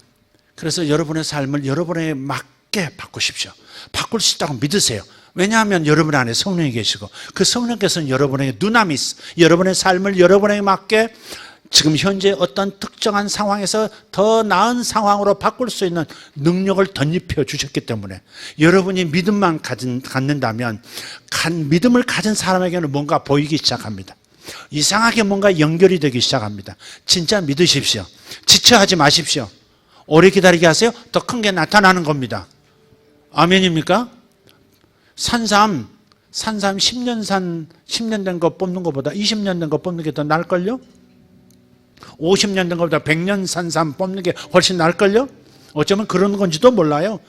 그래서 여러분의 삶을 여러분의 막 쉽게 바꾸십시오. 바꿀 수 있다고 믿으세요. 왜냐하면 여러분 안에 성령이 계시고 그 성령께서는 여러분에게 두나미스, 여러분의 삶을 여러분에게 맞게 지금 현재 어떤 특정한 상황에서 더 나은 상황으로 바꿀 수 있는 능력을 덧입혀 주셨기 때문에 여러분이 믿음만 갖는다면 믿음을 가진 사람에게는 뭔가 보이기 시작합니다. 이상하게 뭔가 연결이 되기 시작합니다. 진짜 믿으십시오. 지체하지 마십시오. 오래 기다리게 하세요. 더 큰 게 나타나는 겁니다. 아멘입니까? 산삼 10년 된 거 뽑는 것보다 20년 된 거 뽑는 게 더 나을걸요? 50년 된 것보다 100년 산삼 뽑는 게 훨씬 나을걸요? 어쩌면 그런 건지도 몰라요.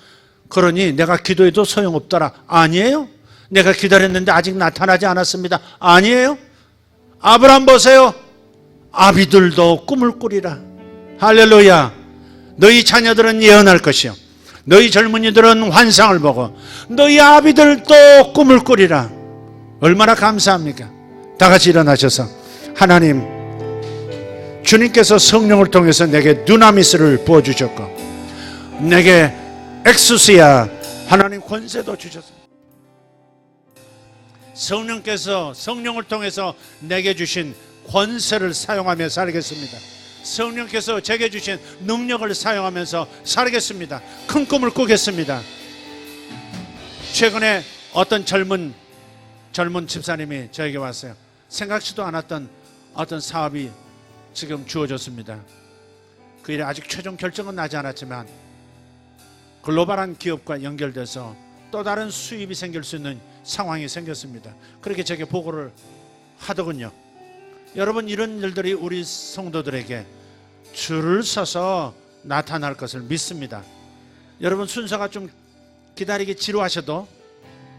그러니 내가 기도해도 소용없더라. 아니에요. 내가 기다렸는데 아직 나타나지 않았습니다. 아니에요. 아브라함 보세요. 아비들도 꿈을 꾸리라. 할렐루야. 너희 자녀들은 예언할 것이요, 너희 젊은이들은 환상을 보고 너희 아비들도 꿈을 꾸리라. 얼마나 감사합니까? 다 같이 일어나셔서 하나님, 주님께서 성령을 통해서 내게 두나미스를 부어주셨고 내게 엑수시아 하나님 권세도 주셨습니다. 성령께서 성령을 통해서 내게 주신 권세를 사용하며 살겠습니다. 성령께서 제게 주신 능력을 사용하면서 살겠습니다. 큰 꿈을 꾸겠습니다. 최근에 어떤 젊은 집사님이 저에게 왔어요. 생각지도 않았던 어떤 사업이 지금 주어졌습니다. 그 일에 아직 최종 결정은 나지 않았지만 글로벌한 기업과 연결돼서 또 다른 수입이 생길 수 있는 상황이 생겼습니다. 그렇게 제게 보고를 하더군요. 여러분, 이런 일들이 우리 성도들에게 줄을 서서 나타날 것을 믿습니다. 여러분, 순서가 좀 기다리기 지루하셔도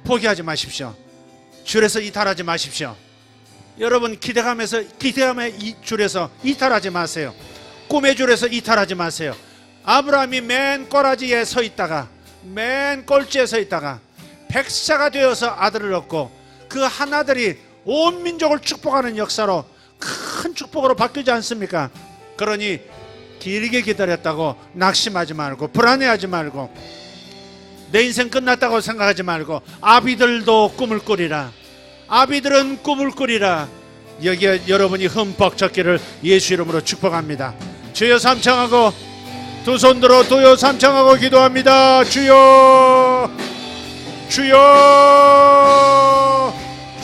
포기하지 마십시오. 줄에서 이탈하지 마십시오. 여러분, 기대감의 이 줄에서 이탈하지 마세요. 꿈의 줄에서 이탈하지 마세요. 아브라함이 맨 꼬라지에 서 있다가, 맨 꼴찌에 서 있다가 백사가 되어서 아들을 얻고 그 한 아들이 온 민족을 축복하는 역사로 큰 축복으로 바뀌지 않습니까? 그러니 길게 기다렸다고 낙심하지 말고, 불안해하지 말고, 내 인생 끝났다고 생각하지 말고 아비들도 꿈을 꾸리라. 아비들은 꿈을 꾸리라. 여기에 여러분이 흠뻑 젖기를 예수 이름으로 축복합니다. 주여 삼창하고 두 손 들어 주여 삼창하고 기도합니다. 주여, 주여,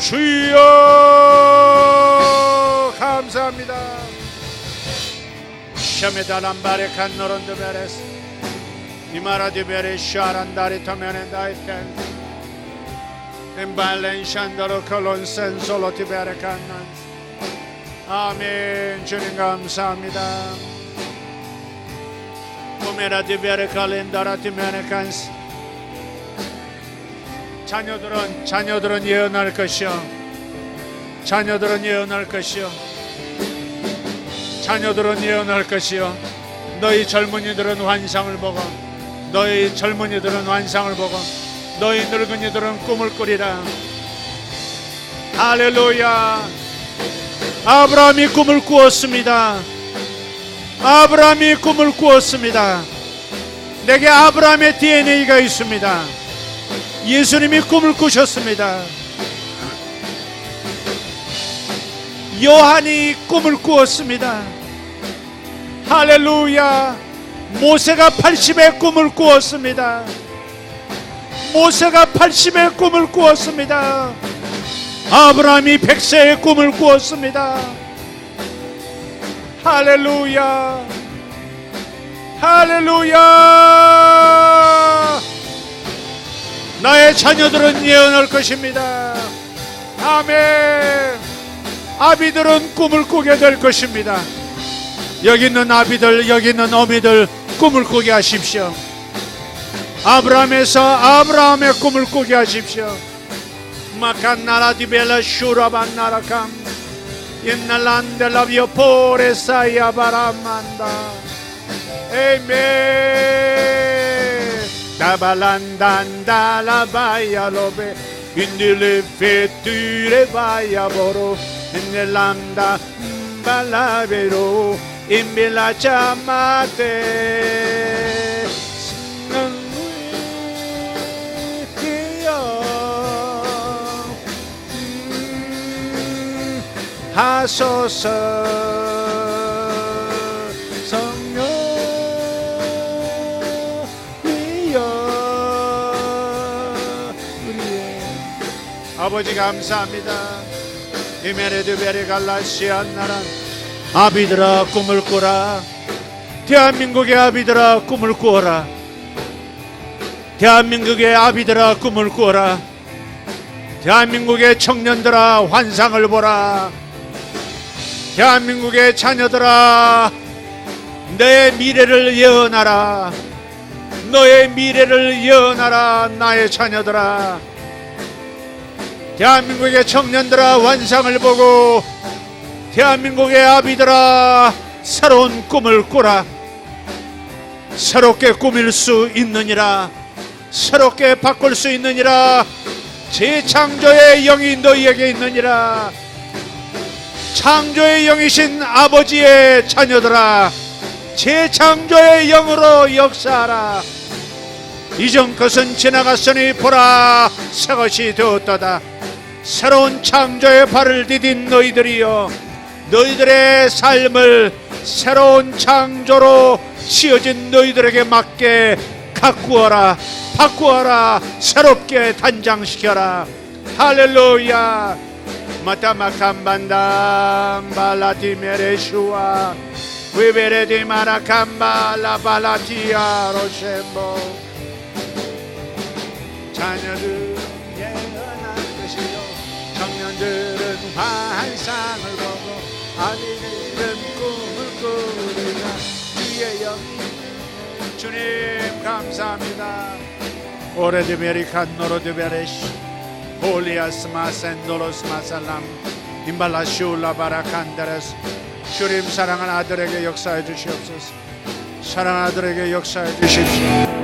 주여. 감사합니다. 샤메달람바레 칸노론드베레스 이마라디베레 샤란다리 토메넨다이텐 엠발렌샨더로 콜론센솔로티베레 칸난. 아멘. 주님 감사합니다. 오메라디베레 칼렌다라티메네 칸스. 자녀들은 예언할 것이요, 자녀들은 예언할 것이요, 자녀들은 예언할 것이요. 너희 젊은이들은 환상을 보고, 너희 젊은이들은 환상을 보고 너희 늙은이들은 꿈을 꾸리라. 할렐루야. 아브라함이 꿈을 꾸었습니다. 아브라함이 꿈을 꾸었습니다. 내게 아브라함의 DNA가 있습니다. 예수님이 꿈을 꾸셨습니다. 요한이 꿈을 꾸었습니다. 할렐루야. 모세가 80의 꿈을 꾸었습니다. 모세가 80의 꿈을 꾸었습니다. 아브라함이 100세의 꿈을 꾸었습니다. 할렐루야. 할렐루야. 나의 자녀들은 예언할 것입니다. 아멘. 아비들은 꿈을 꾸게 될 것입니다. 여기 있는 아비들, 여기 있는 어미들 꿈을 꾸게 하십시오. 아브라함에서 아브라함의 꿈을 꾸게 하십시오. 마칸나라디벨라 슈라반나라캄 옛날란델라비오 포레사이아 바라만다. 에멘. 다발란단달라바야로베 인딜레 페투레 바야보로 인넬람다 발라베로 임빌라차마테. 하소서. 성령 위여 우리의 아버지 감사합니다. 이메레드베리 갈라시안 나란 아비들아 꿈을 꾸라. 대한민국의 아비들아 꿈을 꾸어라. 대한민국의 아비들아 꿈을 꾸어라. 대한민국의 청년들아 환상을 보라. 대한민국의 자녀들아 내 미래를 예언하라. 너의 미래를 예언하라. 나의 자녀들아, 대한민국의 청년들아 환상을 보고 대한민국의 아비들아 새로운 꿈을 꾸라. 새롭게 꾸밀 수 있느니라. 새롭게 바꿀 수 있느니라. 재창조의 영이 너희에게 있느니라. 창조의 영이신 아버지의 자녀들아, 재창조의 영으로 역사하라. 이전 것은 지나갔으니 보라 새것이 되었도다. 새로운 창조의 발을 디딘 너희들이여, 너희들의 삶을 새로운 창조로 씌어진 너희들에게 맞게 가꾸어라. 바꾸어라. 새롭게 단장시켜라. 할렐루야. 마타마캄반당 발라티메레슈아 위베레디 마라캄발라 발라티아 로셈보. 자녀들은 예언한 것이요, 청년들은 환상을 보고 아비들은 꿈을 꾸리라. 주의 영이 주님 감사합니다. 오레드베리칸 노로드베레시 홀리아스 마센도로스 마살람 임발라슈라 바라칸데레스. 주님 사랑하는 아들에게 역사해 주시옵소서. 사랑하는 아들에게 역사해 주십시오.